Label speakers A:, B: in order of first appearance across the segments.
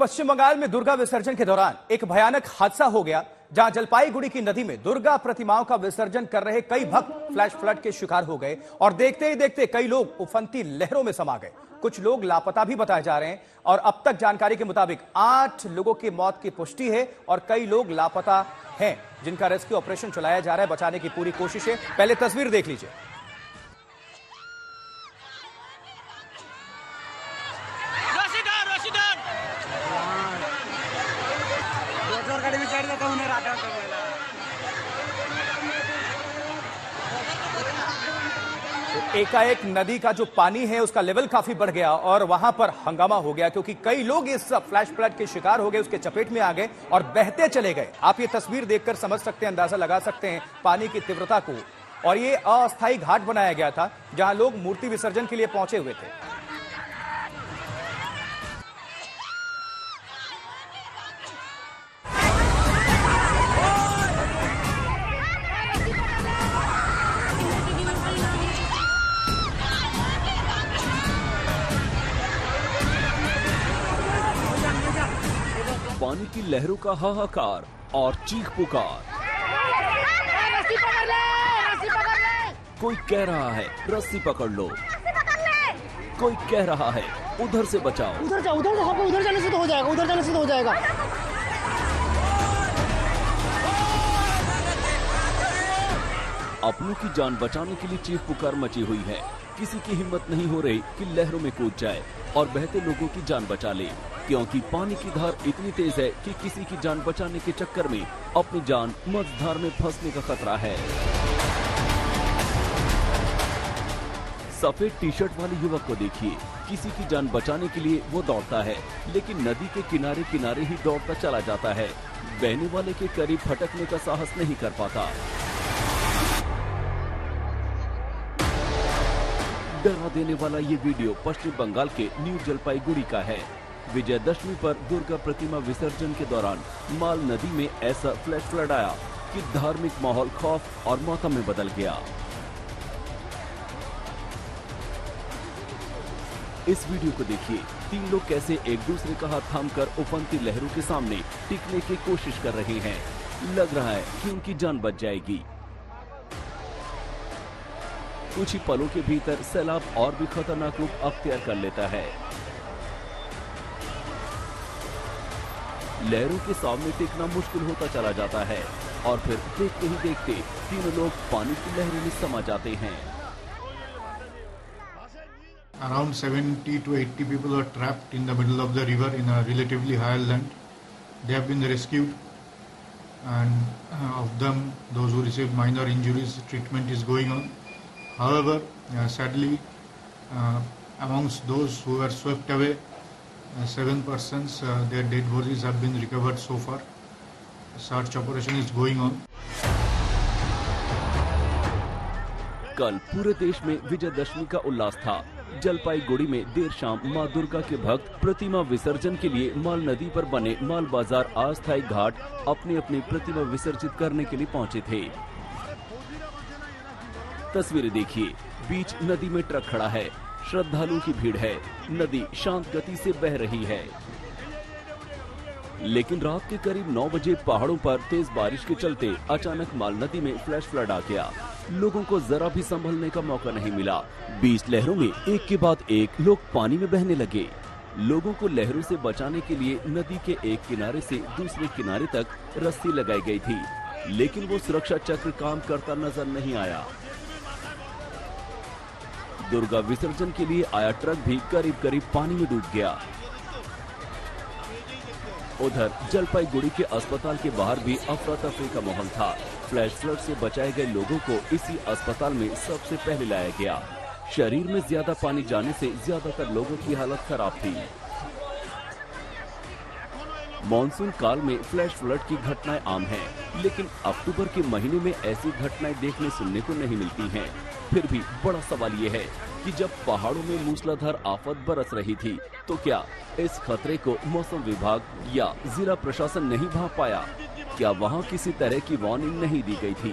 A: पश्चिम बंगाल में दुर्गा विसर्जन के दौरान एक भयानक हादसा हो गया, जहां जलपाईगुड़ी की नदी में दुर्गा प्रतिमाओं का विसर्जन कर रहे कई भक्त फ्लैश फ्लड के शिकार हो गए और देखते ही देखते कई लोग उफनती लहरों में समा गए। कुछ लोग लापता भी बताए जा रहे हैं और अब तक जानकारी के मुताबिक 8 लोगों की मौत की पुष्टि है और कई लोग लापता हैं, जिनका रेस्क्यू ऑपरेशन चलाया जा रहा है। बचाने की पूरी कोशिश है। पहले तस्वीर देख लीजिए। एकाएक नदी का जो पानी है उसका लेवल काफी बढ़ गया और वहां पर हंगामा हो गया, क्योंकि कई लोग इस फ्लैश फ्लड के शिकार हो गए, उसके चपेट में आ गए और बहते चले गए। आप ये तस्वीर देखकर समझ सकते हैं, अंदाजा लगा सकते हैं पानी की तीव्रता को। और ये अस्थायी घाट बनाया गया था जहां लोग मूर्ति विसर्जन के लिए पहुंचे हुए थे।
B: पानी की लहरों का हाहाकार और चीख पुकार।
C: रस्सी पकड़ ले, रस्सी पकड़ ले।
B: कोई कह रहा है रस्सी पकड़ लो, कोई कह रहा है उधर से बचाओ।
C: उधर जाओ, उधर जाने से तो हो जाएगा, उधर जाने से तो हो जाएगा।
B: अपनों की जान बचाने के लिए चीख पुकार मची हुई है। किसी की हिम्मत नहीं हो रही कि लहरों में कूद जाए और बहते लोगों की जान बचा ले, क्योंकि पानी की धार इतनी तेज है कि किसी की जान बचाने के चक्कर में अपनी जान मझधार में फंसने का खतरा है। सफेद टी शर्ट वाले युवक को देखिए, किसी की जान बचाने के लिए वो दौड़ता है, लेकिन नदी के किनारे किनारे ही दौड़ता चला जाता है। बहने वाले के करीब फटकने का साहस नहीं कर पाता। डरा देने वाला ये वीडियो पश्चिम बंगाल के न्यू जलपाईगुड़ी का है। विजयदशमी पर दुर्गा प्रतिमा विसर्जन के दौरान माल नदी में ऐसा फ्लैश फ्लड आया कि धार्मिक माहौल खौफ और मातम में बदल गया। इस वीडियो को देखिए, 3 लोग कैसे एक दूसरे का हाथ थामकर उफनती लहरों के सामने टिकने की कोशिश कर रहे हैं। लग रहा है कि उनकी जान बच जाएगी। कुछ ही पलों के भीतर सैलाब और भी खतरनाक रूप अख्तियार कर लेता है। लहरों के सामने टिकना मुश्किल होता चला जाता है और फिर देखते ही देखते 3 लोग पानी की लहरों में समा जाते हैं।
D: Around 70 to 80 people are trapped in the middle of the river in a relatively higher land. They have been rescued, and of them, those who received minor injuries, treatment is going on. However, sadly, amongst those who were swept away, 7 persons, their dead bodies have been recovered so far. Search operation is going on.
B: कल पूरे देश में विजयदशमी का उल्लास था। जलपाईगुड़ी में देर शाम मां दुर्गा के भक्त प्रतिमा विसर्जन के लिए माल नदी पर बने माल बाजार अस्थायी घाट अपनी अपनी प्रतिमा विसर्जित करने के लिए पहुंचे थे। तस्वीरें देखिए, बीच नदी में ट्रक खड़ा है, श्रद्धालुओं की भीड़ है, नदी शांत गति से बह रही है। लेकिन रात के करीब 9 बजे पहाड़ों पर तेज बारिश के चलते अचानक माल नदी में फ्लैश फ्लड आ गया। लोगों को जरा भी संभलने का मौका नहीं मिला। 20 लहरों में एक के बाद एक लोग पानी में बहने लगे। लोगों को लहरों से बचाने के लिए नदी के एक किनारे से दूसरे किनारे तक रस्सी लगाई गई थी, लेकिन वो सुरक्षा चक्र काम करता नजर नहीं आया। दुर्गा विसर्जन के लिए आया ट्रक भी करीब करीब पानी में डूब गया। उधर जलपाईगुड़ी के अस्पताल के बाहर भी अफरा तफरी का माहौल था। फ्लैश फ्लड से बचाए गए लोगों को इसी अस्पताल में सबसे पहले लाया गया। शरीर में ज्यादा पानी जाने से ज्यादातर लोगों की हालत खराब थी। मॉनसून काल में फ्लैश फ्लड की घटनाएं आम हैं, लेकिन अक्टूबर के महीने में ऐसी घटनाएं देखने सुनने को नहीं मिलती हैं। फिर भी बड़ा सवाल ये है कि जब पहाड़ों में मूसलाधार आफत बरस रही थी, तो क्या इस खतरे को मौसम विभाग या जिला प्रशासन नहीं भांप पाया? क्या वहां किसी तरह की वार्निंग नहीं दी गई थी?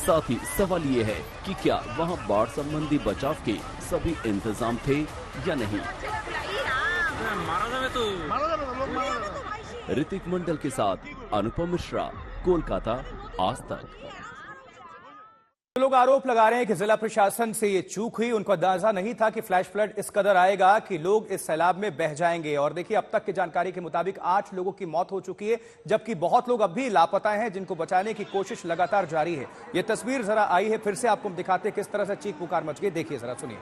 B: साथ ही सवाल ये है कि क्या वहां बाढ़ संबंधी बचाव के सभी इंतजाम थे या नहीं? ऋतिक मंडल के साथ अनुपम मिश्रा, कोलकाता, आज तक।
A: लोग आरोप लगा रहे हैं कि जिला प्रशासन से ये चूक हुई, उनको अंदाजा नहीं था कि फ्लैश फ्लड इस कदर आएगा कि लोग इस सैलाब में बह जाएंगे। और देखिए, अब तक की जानकारी के मुताबिक 8 लोगों की मौत हो चुकी है, जबकि बहुत लोग अब भी लापता हैं, जिनको बचाने की कोशिश लगातार जारी है। ये तस्वीर जरा आई है, फिर से आपको दिखाते हैं किस तरह से चीख पुकार मच गई। देखिए जरा, सुनिए।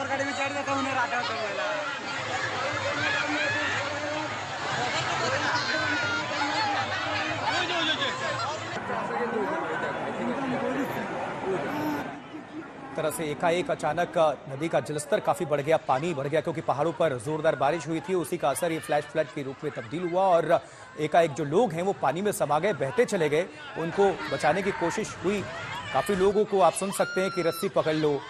E: गाड़ी में चढ़ जाता उन्हें रात
A: तरह से एकाएक अचानक नदी का जलस्तर काफी बढ़ गया, पानी बढ़ गया, क्योंकि पहाड़ों पर जोरदार बारिश हुई थी। उसी का असर ये फ्लैश फ्लड के रूप में तब्दील हुआ और एकाएक जो लोग हैं वो पानी में समा गए, बहते चले गए। उनको बचाने की कोशिश हुई। काफी लोगों को आप सुन सकते हैं कि रस्सी पकड़ लो,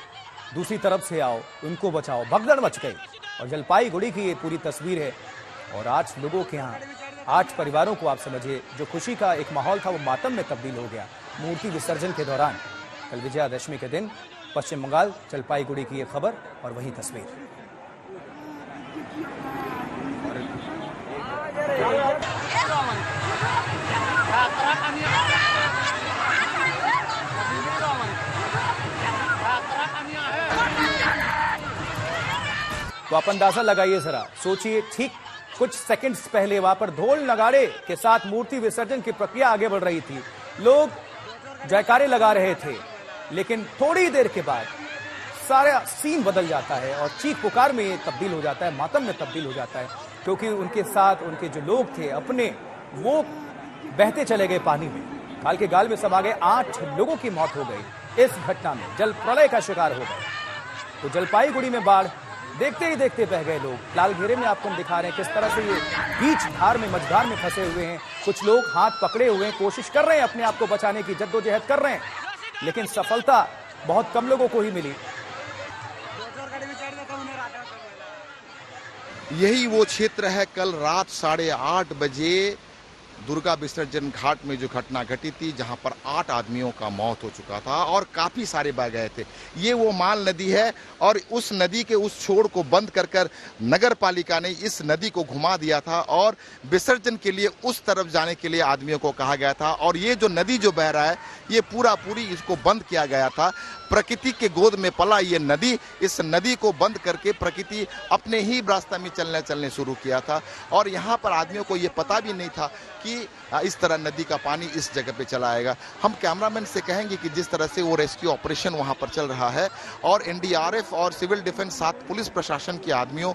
A: दूसरी तरफ से आओ, उनको बचाओ, भगदड़ मच गई। और जलपाईगुड़ी की ये पूरी तस्वीर है। और 8 लोगों के यहाँ 8 परिवारों को आप समझिए, जो खुशी का एक माहौल था वो मातम में तब्दील हो गया मूर्ति विसर्जन के दौरान। कल विजयादशमी के दिन पश्चिम बंगाल जलपाईगुड़ी की ये खबर और वही तस्वीर। तो आप अंदाजा लगाइए जरा, सोचिए, ठीक कुछ सेकंड्स पहले वहां पर ढोल नगाड़े के साथ मूर्ति विसर्जन की प्रक्रिया आगे बढ़ रही थी। लोग जयकारे लगा रहे थे, लेकिन थोड़ी देर के बाद सारा सीन बदल जाता है और चीख पुकार में ये तब्दील हो जाता है, मातम में तब्दील हो जाता है, क्योंकि उनके साथ उनके जो लोग थे अपने, वो बहते चले गए पानी में, खाल के गाल में समा गए। 8 लोगों की मौत हो गई इस घटना में, जल प्रलय का शिकार हो गए। तो जलपाईगुड़ी में बाढ़ देखते ही देखते बह गए लोग। लाल घेरे में आपको हम दिखा रहे हैं किस तरह से ये बीच धार में, मझधार में फंसे हुए हैं। कुछ लोग हाथ पकड़े हुए हैं, कोशिश कर रहे हैं अपने आप को बचाने की, जद्दोजहद कर रहे हैं, लेकिन सफलता बहुत कम लोगों को ही मिली।
F: यही वो क्षेत्र है, कल रात 8:30 बजे दुर्गा विसर्जन घाट में जो घटना घटी थी, जहां पर 8 आदमियों का मौत हो चुका था और काफी सारे बह गए थे। ये वो माल नदी है और उस नदी के उस छोर को बंद कर नगर पालिका ने इस नदी को घुमा दिया था और विसर्जन के लिए उस तरफ जाने के लिए आदमियों को कहा गया था। और ये जो नदी जो बह रहा है, ये पूरी इसको बंद किया गया था। प्रकृति के गोद में पला ये नदी, इस नदी को बंद करके प्रकृति अपने ही रास्ते में चलने शुरू किया था। और यहाँ पर आदमियों को ये पता भी नहीं था कि इस तरह नदी का पानी इस जगह पे चला आएगा। हम कैमरामैन से कहेंगे कि जिस तरह से वो रेस्क्यू ऑपरेशन वहाँ पर चल रहा है और एनडीआरएफ और सिविल डिफेंस, साथ पुलिस प्रशासन के आदमियों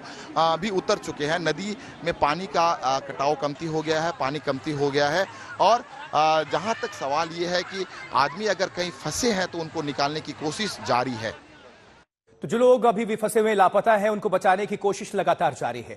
F: भी उतर चुके हैं। नदी में पानी का कटाव कमती हो गया है, पानी कमती हो गया है। और जहां तक सवाल ये है कि आदमी अगर कहीं फंसे हैं तो उनको निकालने की कोशिश जारी है।
A: तो जो लोग अभी भी फंसे हुए लापता हैं, उनको बचाने की कोशिश लगातार जारी है।